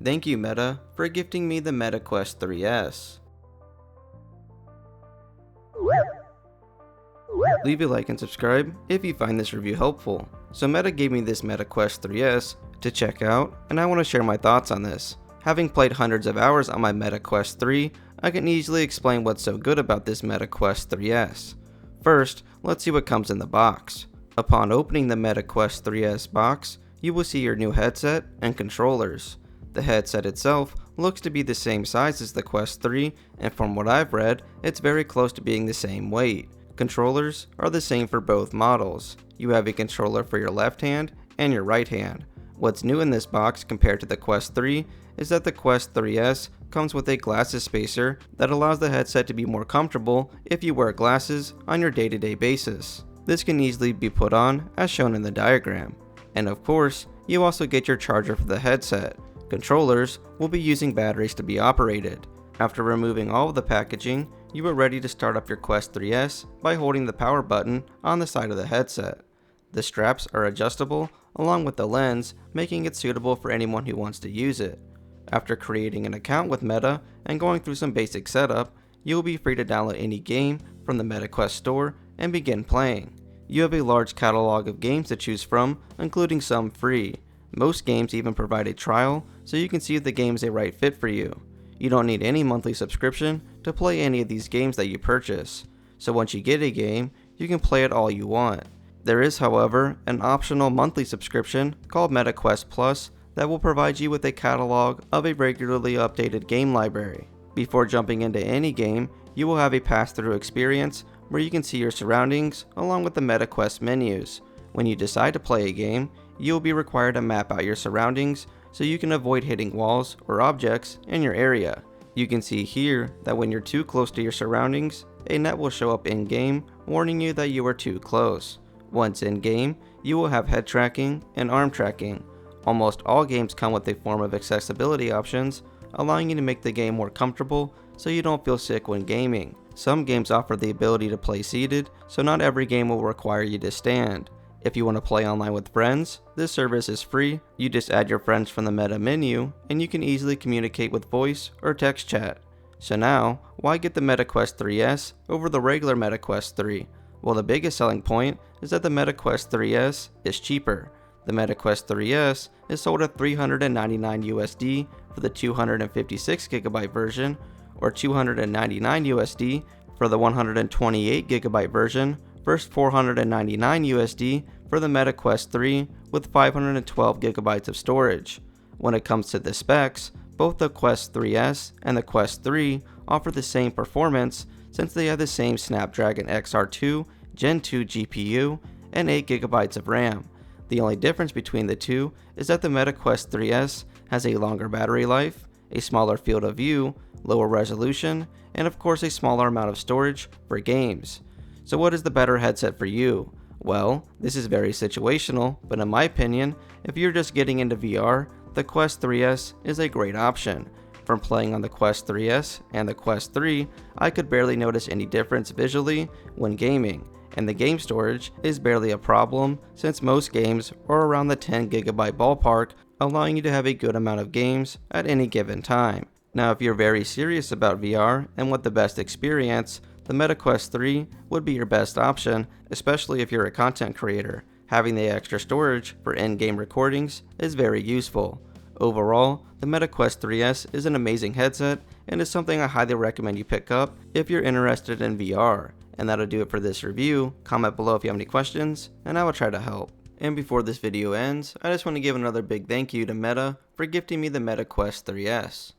Thank you Meta for gifting me the Meta Quest 3S. Leave a like and subscribe if you find this review helpful. So Meta gave me this Meta Quest 3S to check out, and I want to share my thoughts on this. Having played hundreds of hours on my Meta Quest 3, I can easily explain what's so good about this Meta Quest 3S. First, let's see what comes in the box. Upon opening the Meta Quest 3S box, you will see your new headset and controllers. The headset itself looks to be the same size as the Quest 3, and from what I've read, it's very close to being the same weight. Controllers are the same for both models. You have a controller for your left hand and your right hand. What's new in this box compared to the Quest 3 is that the Quest 3S comes with a glasses spacer that allows the headset to be more comfortable if you wear glasses on your day-to-day basis. This can easily be put on as shown in the diagram. And of course, you also get your charger for the headset. Controllers will be using batteries to be operated. After removing all of the packaging, you are ready to start up your Quest 3S by holding the power button on the side of the headset. The straps are adjustable along with the lens, making it suitable for anyone who wants to use it. After creating an account with Meta and going through some basic setup, you will be free to download any game from the Meta Quest store and begin playing. You have a large catalog of games to choose from, including some free. Most games even provide a trial, so you can see if the game is a right fit for you. You don't need any monthly subscription to play any of these games that you purchase, so once you get a game, you can play it all you want. There is, however, an optional monthly subscription called Meta Quest Plus that will provide you with a catalog of a regularly updated game library. Before jumping into any game, you will have a pass-through experience where you can see your surroundings along with the Meta Quest menus. When you decide to play a game, you will be required to map out your surroundings so you can avoid hitting walls or objects in your area. You can see here that when you're too close to your surroundings, a net will show up in-game warning you that you are too close. Once in-game, you will have head tracking and arm tracking. Almost all games come with a form of accessibility options, allowing you to make the game more comfortable so you don't feel sick when gaming. Some games offer the ability to play seated, so not every game will require you to stand. If you want to play online with friends, this service is free. You just add your friends from the Meta menu, and you can easily communicate with voice or text chat. So now, why get the Meta Quest 3S over the regular Meta Quest 3? Well, the biggest selling point is that the Meta Quest 3S is cheaper. The Meta Quest 3S is sold at $399 USD for the 256GB version, or $299 USD for the 128GB version, versus $499 USD for the Meta Quest 3 with 512GB of storage. When it comes to the specs, both the Quest 3S and the Quest 3 offer the same performance since they have the same Snapdragon XR2 Gen 2 GPU and 8GB of RAM. The only difference between the two is that the Meta Quest 3S has a longer battery life, a smaller field of view, lower resolution, and of course a smaller amount of storage for games. So what is the better headset for you? Well, this is very situational, but in my opinion, if you're just getting into VR, the Quest 3S is a great option. From playing on the Quest 3S and the Quest 3, I could barely notice any difference visually when gaming, and the game storage is barely a problem since most games are around the 10GB ballpark, allowing you to have a good amount of games at any given time. Now if you're very serious about VR and want the best experience, the Meta Quest 3 would be your best option, especially if you're a content creator. Having the extra storage for in-game recordings is very useful. Overall, the Meta Quest 3S is an amazing headset and is something I highly recommend you pick up if you're interested in VR. And that'll do it for this review. Comment below if you have any questions, and I will try to help. And before this video ends, I just want to give another big thank you to Meta for gifting me the Meta Quest 3S.